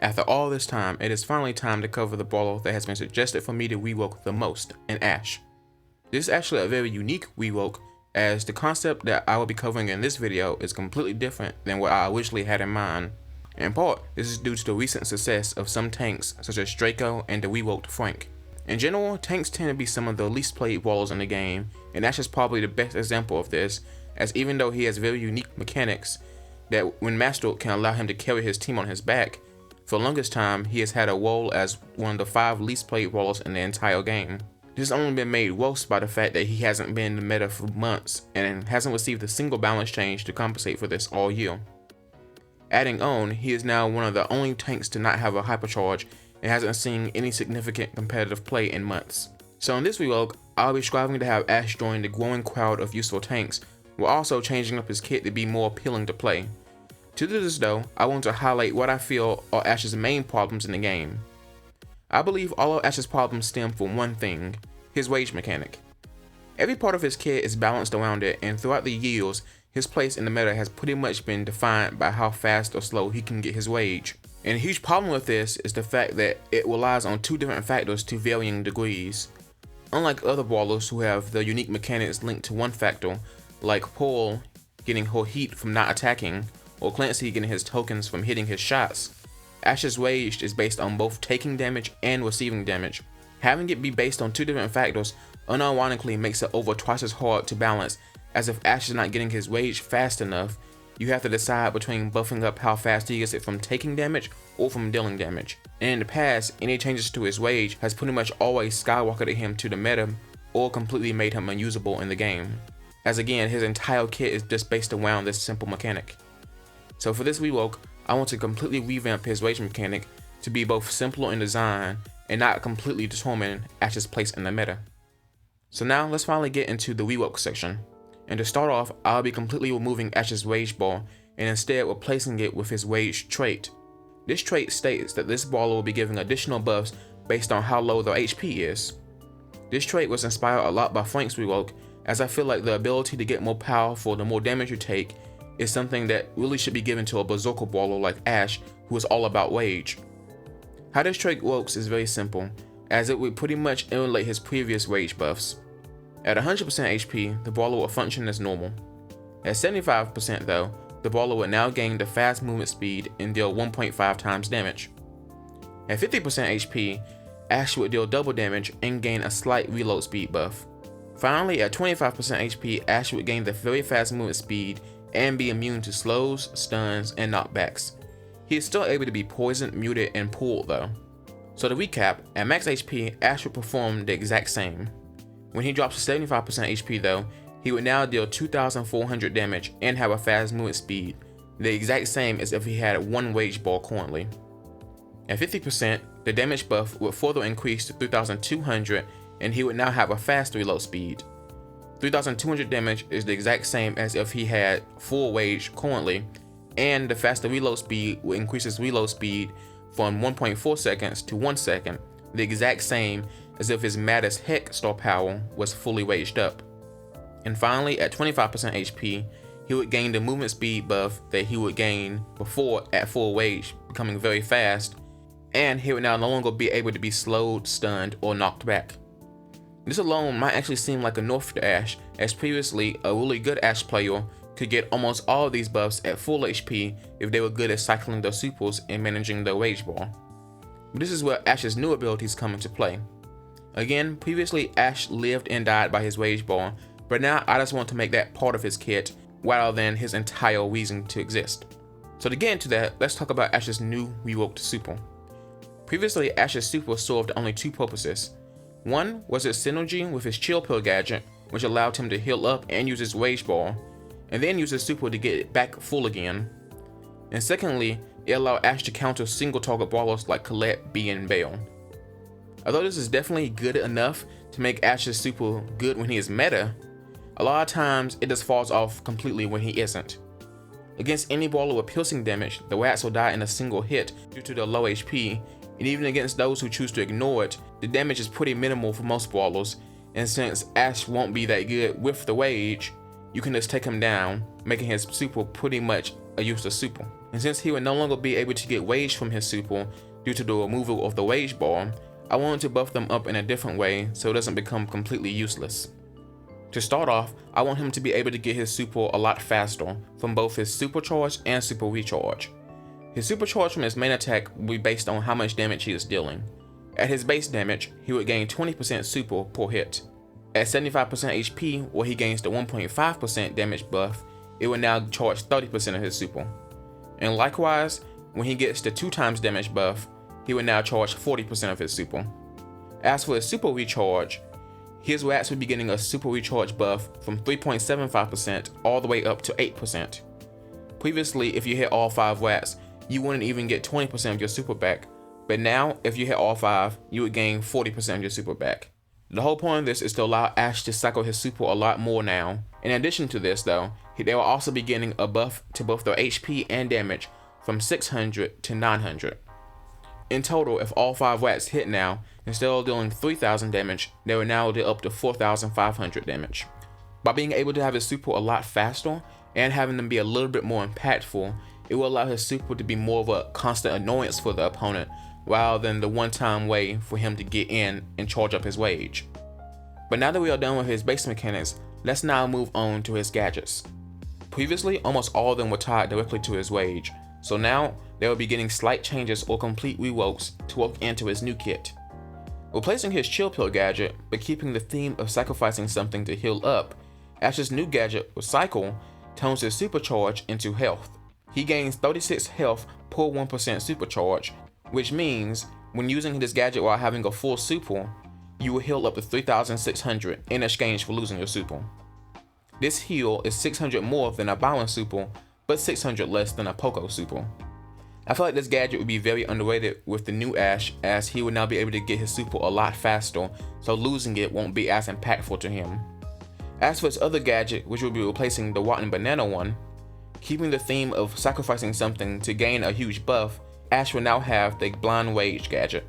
After all this time, it is finally time to cover the brawler that has been suggested for me to rework the most, in Ash. This is actually a very unique rework, as the concept that I will be covering in this video is completely different than what I originally had in mind. In part, this is due to the recent success of some tanks such as Draco and the reworked Frank. In general, tanks tend to be some of the least played brawlers in the game, and Ash is probably the best example of this, as even though he has very unique mechanics that when mastered can allow him to carry his team on his back, for the longest time he has had a role as one of the 5 least played brawlers in the entire game. This has only been made worse by the fact that he hasn't been in the meta for months and hasn't received a single balance change to compensate for this all year. Adding on, he is now one of the only tanks to not have a Hypercharge and hasn't seen any significant competitive play in months. So in this rework, I'll be striving to have Ash join the growing crowd of useful tanks, while also changing up his kit to be more appealing to play. To do this though, I want to highlight what I feel are Ash's main problems in the game. I believe all of Ash's problems stem from one thing: his wage mechanic. Every part of his kit is balanced around it, and throughout the years, his place in the meta has pretty much been defined by how fast or slow he can get his wage. And a huge problem with this is the fact that it relies on 2 different factors to varying degrees. Unlike other brawlers who have the unique mechanics linked to one factor, like Pearl getting her heat from not attacking, or Clancy getting his tokens from hitting his shots, Ash's wage is based on both taking damage and receiving damage. Having it be based on 2 different factors unironically makes it over twice as hard to balance, as if Ash is not getting his wage fast enough, you have to decide between buffing up how fast he gets it from taking damage or from dealing damage. And in the past, any changes to his wage has pretty much always skyrocketed him to the meta or completely made him unusable in the game, as again his entire kit is just based around this simple mechanic. So for this rework, I want to completely revamp his wage mechanic to be both simpler in design and not completely determine Ash's place in the meta. So now let's finally get into the rework section. And to start off, I'll be completely removing Ash's wage bar and instead replacing it with his wage trait. This trait states that this brawler will be given additional buffs based on how low their HP is. This trait was inspired a lot by Frank's rework, as I feel like the ability to get more powerful the more damage you take is something that really should be given to a berserker brawler like Ash, who is all about wage. How this trait works is very simple, as it would pretty much emulate his previous wage buffs. At 100% HP, the brawler will function as normal. At 75% though, the brawler will now gain the fast movement speed and deal 1.5 times damage. At 50% HP, Ash would deal double damage and gain a slight reload speed buff. Finally, at 25% HP, Ash would gain the very fast movement speed and be immune to slows, stuns, and knockbacks. He is still able to be poisoned, muted, and pulled though. So to recap, at max HP, Ash would perform the exact same. When he drops to 75% HP though, he would now deal 2,400 damage and have a fast movement speed, the exact same as if he had 1 wage bar currently. At 50%, the damage buff would further increase to 3,200 and he would now have a fast reload speed. 3,200 damage is the exact same as if he had full wage currently, and the faster reload speed will increase his reload speed from 1.4 seconds to 1 second, the exact same as if his maddest heck star power was fully waged up. And finally, at 25% HP, he would gain the movement speed buff that he would gain before at full wage, becoming very fast, and he would now no longer be able to be slowed, stunned, or knocked back. This alone might actually seem like a nerf to Ash, as previously a really good Ash player could get almost all of these buffs at full HP if they were good at cycling their supers and managing their wage bar. But this is where Ash's new abilities come into play. Again, previously Ash lived and died by his wage bar, but now I just want to make that part of his kit rather than his entire reason to exist. So to get into that, let's talk about Ash's new reworked super. Previously, Ash's super served only 2 purposes. One was its synergy with his chill pill gadget, which allowed him to heal up and use his wage bar, and then use his super to get it back full again. And secondly, it allowed Ash to counter single target brawlers like Colette, Bee, and Belle. Although this is definitely good enough to make Ash's super good when he is meta, a lot of times it just falls off completely when he isn't. Against any brawler with piercing damage, the rats will die in a single hit due to their low HP, and even against those who choose to ignore it, the damage is pretty minimal for most brawlers, and since Ash won't be that good with the wage, you can just take him down, making his super pretty much a useless super. and since he would no longer be able to get wage from his super due to the removal of the wage bar, I wanted to buff them up in a different way so it doesn't become completely useless. To start off, I want him to be able to get his super a lot faster from both his supercharge and super recharge. His supercharge from his main attack will be based on how much damage he is dealing. At his base damage, he would gain 20% super per hit. At 75% HP, where he gains the 1.5% damage buff, it will now charge 30% of his super. And likewise, when he gets the 2 times damage buff, he will now charge 40% of his super. As for his super recharge, his rats will be getting a super recharge buff from 3.75% all the way up to 8%. Previously, if you hit all 5 rats, you wouldn't even get 20% of your super back, but now, if you hit all 5, you would gain 40% of your super back. The whole point of this is to allow Ash to cycle his super a lot more now. In addition to this though, they will also be getting a buff to both their HP and damage from 600 to 900. In total, if all 5 rats hit now, instead of dealing 3000 damage, they will now deal up to 4500 damage. By being able to have his super a lot faster and having them be a little bit more impactful, it will allow his super to be more of a constant annoyance for the opponent rather than the one-time way for him to get in and charge up his wage. But now that we are done with his base mechanics, let's now move on to his gadgets. Previously, almost all of them were tied directly to his wage, so now they will be getting slight changes or complete reworks to work into his new kit. Replacing his chill pill gadget, but keeping the theme of sacrificing something to heal up, Ash's new gadget, Recycle, turns his supercharge into health. He gains 36 health per 1% supercharge, which means when using this gadget while having a full super, you will heal up to 3600 in exchange for losing your super. This heal is 600 more than a Bowen super, but 600 less than a Poco super. I feel like this gadget would be very underrated with the new Ash, as he would now be able to get his super a lot faster, so losing it won't be as impactful to him. As for his other gadget, which will be replacing the Rotten Banana one, keeping the theme of sacrificing something to gain a huge buff, Ash will now have the Blind Rage gadget.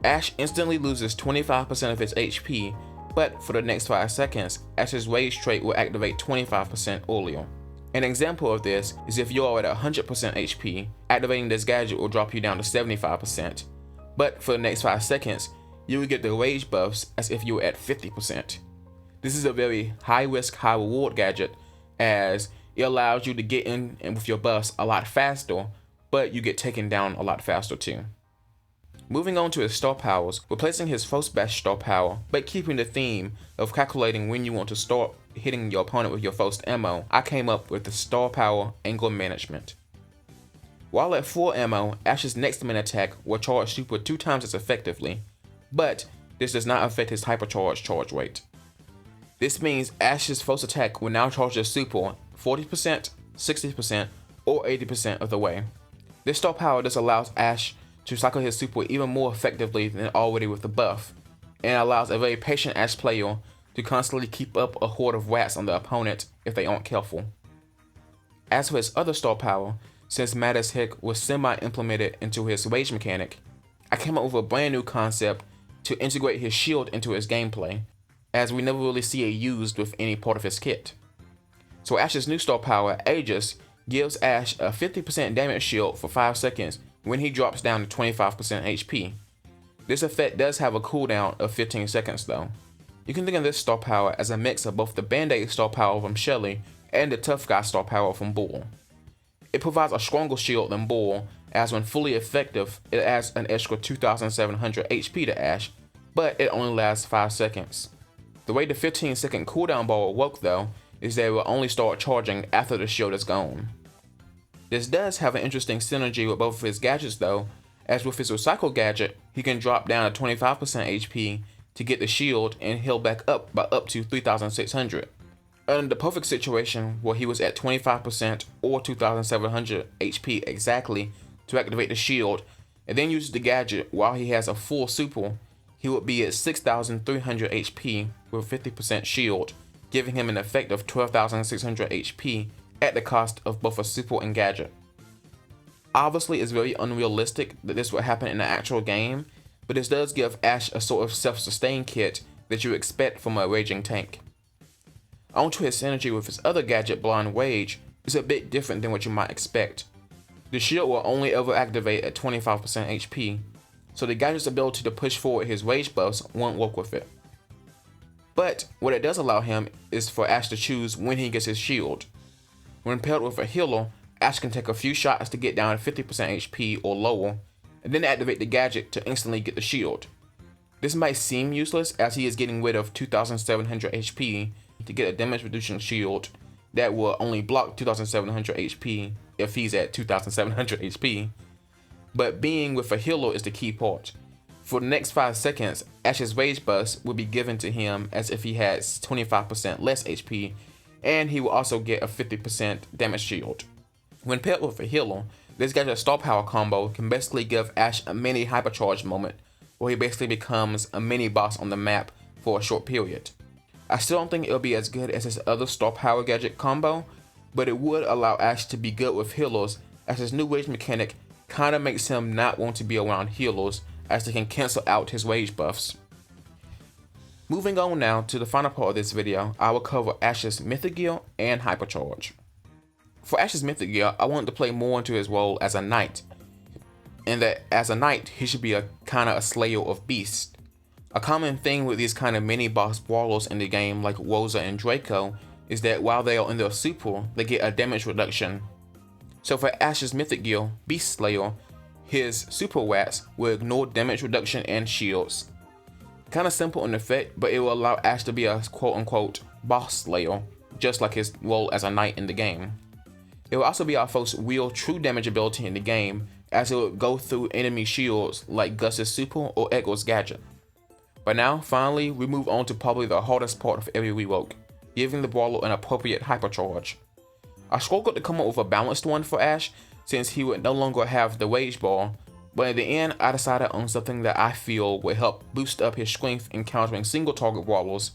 Ash instantly loses 25% of his HP, but for the next 5 seconds, Ash's Rage trait will activate 25% earlier. An example of this is if you are at 100% HP, activating this gadget will drop you down to 75%, but for the next 5 seconds, you will get the Rage buffs as if you were at 50%. This is a very high risk, high reward gadget, as it allows you to get in with your buffs a lot faster, but you get taken down a lot faster too. Moving on to his star powers, replacing his first bash star power, but keeping the theme of calculating when you want to start hitting your opponent with your first ammo, I came up with the star power Angle Management. While at full ammo, Ash's next main attack will charge super 2 times as effectively, but this does not affect his Hypercharge charge rate. This means Ash's first attack will now charge his super 40%, 60%, or 80% of the way. This star power just allows Ash to cycle his super even more effectively than already with the buff, and allows a very patient Ash player to constantly keep up a horde of rats on the opponent if they aren't careful. As for his other star power, since Mad as Heck was semi-implemented into his rage mechanic, I came up with a brand new concept to integrate his shield into his gameplay, as we never really see it used with any part of his kit. So Ash's new star power, Aegis, gives Ash a 50% damage shield for 5 seconds when he drops down to 25% HP. This effect does have a cooldown of 15 seconds though. You can think of this star power as a mix of both the Band-Aid star power from Shelly and the Tough Guy star power from Bull. It provides a stronger shield than Bull, as when fully effective, it adds an extra 2700 HP to Ash, but it only lasts 5 seconds. The way the 15-second cooldown bar will work though, is that it will only start charging after the shield is gone. This does have an interesting synergy with both of his gadgets though, as with his Recycle gadget, he can drop down to 25% HP to get the shield and heal back up by up to 3600. Under the perfect situation where he was at 25% or 2700 HP exactly to activate the shield, and then uses the gadget while he has a full super, he would be at 6300 HP with 50% shield, giving him an effect of 12600 HP at the cost of both a super and gadget. Obviously, it's very unrealistic that this would happen in the actual game, but this does give Ash a sort of self-sustain kit that you expect from a raging tank. On to his synergy with his other gadget, Blind Rage, is a bit different than what you might expect. The shield will only ever activate at 25% HP, so the gadget's ability to push forward his rage buffs won't work with it. But what it does allow him is for Ash to choose when he gets his shield. When paired with a healer, Ash can take a few shots to get down to 50% HP or lower, and then activate the gadget to instantly get the shield. This might seem useless as he is getting rid of 2700 HP to get a damage reducing shield that will only block 2700 HP if he's at 2700 HP, but being with a healer is the key part. For the next 5 seconds, Ash's rage burst will be given to him as if he has 25% less HP, and he will also get a 50% damage shield. When paired with a healer, this gadget star power combo can basically give Ash a mini hypercharge moment, where he basically becomes a mini boss on the map for a short period. I still don't think it'll be as good as his other star power gadget combo, but it would allow Ash to be good with healers, as his new rage mechanic kinda makes him not want to be around healers, as they can cancel out his rage buffs. Moving on now to the final part of this video, I will cover Ash's mythic gear and hypercharge. For Ash's mythic gear, I wanted to play more into his role as a knight, and that as a knight, he should be a kinda a slayer of beasts. A common thing with these kind of mini boss brawlers in the game like Rosa and Draco is that while they are in their super, they get a damage reduction. So for Ash's mythic gear, Beast Slayer, his super rats will ignore damage reduction and shields. Kinda simple in effect, but it will allow Ash to be a quote-unquote boss slayer, just like his role as a knight in the game. It will also be our first real true damage ability in the game, as it will go through enemy shields like Gus's super or Echo's gadget. But now, finally, we move on to probably the hardest part of every rework, giving the brawler an appropriate hypercharge. I struggled to come up with a balanced one for Ash, since he would no longer have the rage bar, but in the end, I decided on something that I feel would help boost up his strength encountering single target brawlers,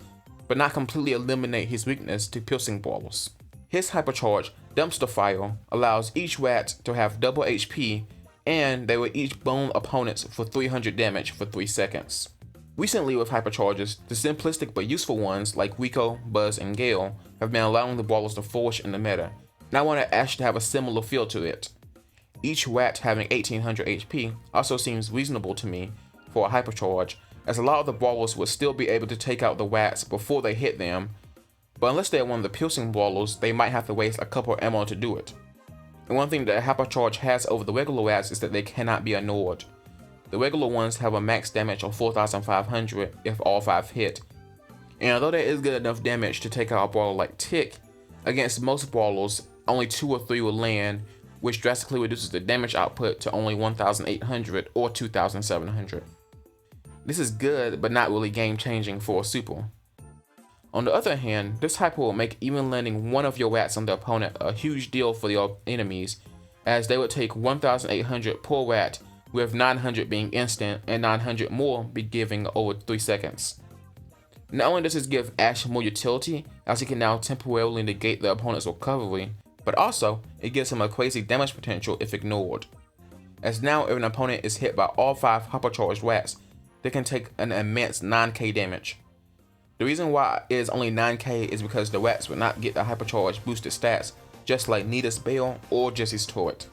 but not completely eliminate his weakness to piercing brawlers. His hypercharge, Dumpster Fire, allows each rat to have double HP, and they will each bone opponents for 300 damage for 3 seconds. Recently with hypercharges, the simplistic but useful ones like Rico, Buzz, and Gale have been allowing the brawlers to flourish in the meta, and I wanted Ash to have a similar feel to it. Each rat having 1800 HP also seems reasonable to me for a hypercharge, as a lot of the brawlers would still be able to take out the rats before they hit them, but unless they are one of the piercing brawlers, they might have to waste a couple of ammo to do it. And one thing that hypercharge has over the regular rats is that they cannot be ignored. The regular ones have a max damage of 4500 if all 5 hit, and although that is good enough damage to take out a brawler like Tick, against most brawlers, only 2 or 3 will land, which drastically reduces the damage output to only 1800 or 2700. This is good, but not really game changing for a super. On the other hand, this hyper will make even landing one of your rats on the opponent a huge deal for your enemies, as they would take 1800 per rat, with 900 being instant and 900 more be giving over 3 seconds. Not only does this give Ash more utility, as he can now temporarily negate the opponent's recovery, but also it gives him a crazy damage potential if ignored. As now if an opponent is hit by all 5 hypercharged rats, they can take an immense 9k damage. The reason why it is only 9k is because the rats will not get the hypercharge boosted stats, just like Nita's Bale or Jesse's Turret.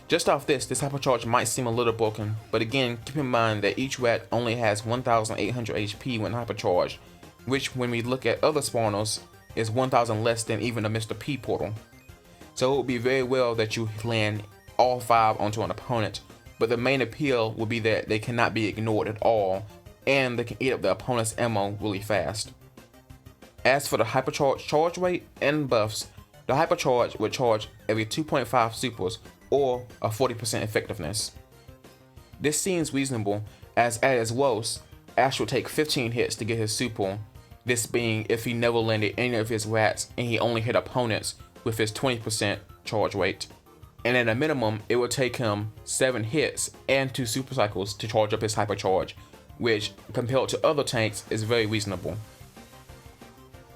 Just off this hypercharge might seem a little broken, but again, keep in mind that each rat only has 1800 HP when hypercharged, which when we look at other spawners, is 1000 less than even a Mr. P portal. So it would be very well that you land all 5 onto an opponent, but the main appeal will be that they cannot be ignored at all, and they can eat up the opponent's ammo really fast. As for the hypercharge charge rate and buffs, the hypercharge would charge every 2.5 supers, or a 40% effectiveness. This seems reasonable, as at his worst, Ash will take 15 hits to get his super, this being if he never landed any of his rats and he only hit opponents with his 20% charge rate. And at a minimum, it would take him 7 hits and 2 super cycles to charge up his hypercharge, which compared to other tanks is very reasonable.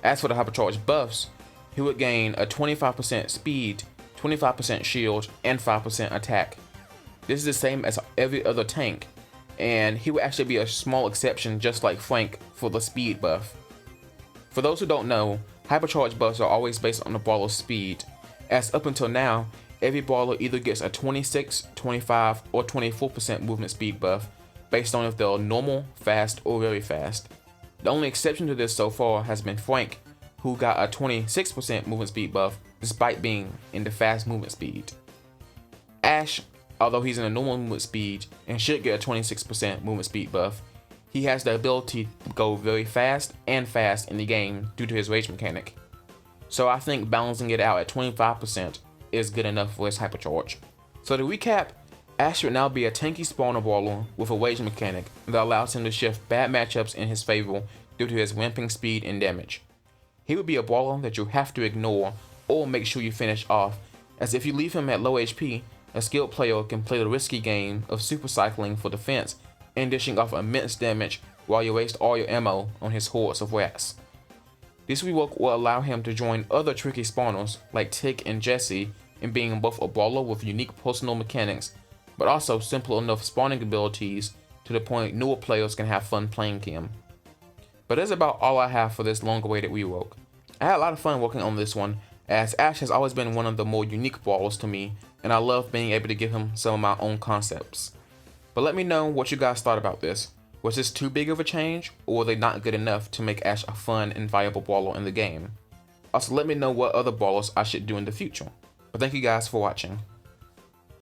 As for the hypercharge buffs, he would gain a 25% speed, 25% shield, and 5% attack. This is the same as every other tank, and he would actually be a small exception just like Frank for the speed buff. For those who don't know, hypercharge buffs are always based on the brawler's speed. as up until now, every brawler either gets a 26, 25, or 24% movement speed buff based on if they're normal, fast, or very fast. The only exception to this so far has been Frank, who got a 26% movement speed buff despite being in the fast movement speed. Ash, although he's in a normal movement speed and should get a 26% movement speed buff, he has the ability to go very fast and fast in the game due to his rage mechanic. So I think balancing it out at 25% is good enough for his Hypercharge. So to recap, Ash would now be a tanky spawner brawler with a rage mechanic that allows him to shift bad matchups in his favor due to his ramping speed and damage. He would be a brawler that you have to ignore or make sure you finish off, as if you leave him at low HP, a skilled player can play the risky game of super cycling for defense and dishing off immense damage while you waste all your ammo on his hordes of rats. This rework will allow him to join other tricky spawners like Tick and Jesse in being both a brawler with unique personal mechanics, but also simple enough spawning abilities to the point newer players can have fun playing him. But that's about all I have for this long-awaited rework. I had a lot of fun working on this one, as Ash has always been one of the more unique brawlers to me, and I love being able to give him some of my own concepts. But let me know what you guys thought about this. Was this too big of a change, or were they not good enough to make Ash a fun and viable brawler in the game? Also, let me know what other brawlers I should do in the future. But thank you guys for watching.